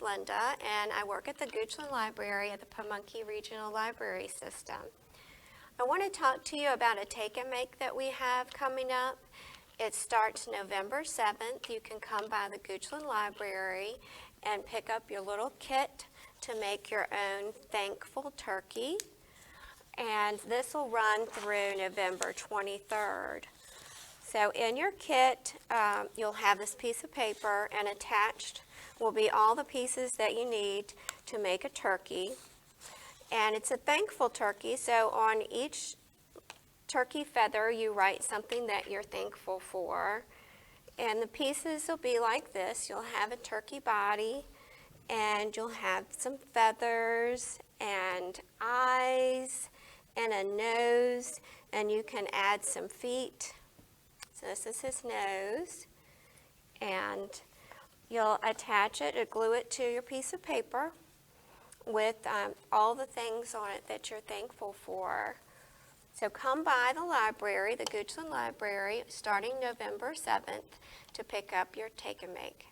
Linda, and I work at the Goochland Library at the Pamunkey Regional Library System. I want to talk to you about a take and make that we have coming up. It starts November 7th. You can come by the Goochland Library and pick up your little kit to make your own thankful turkey. And this will run through November 23rd. So in your kit, you'll have this piece of paper, and attached will be all the pieces that you need to make a turkey. And it's a thankful turkey, so on each turkey feather you write something that you're thankful for. And the pieces will be like this. You'll have a turkey body, and you'll have some feathers and eyes and a nose, and you can add some feet. So this is his nose, and you'll attach it or glue it to your piece of paper with all the things on it that you're thankful for. So come by the library, the Goochland Library, starting November 7th to pick up your take and make.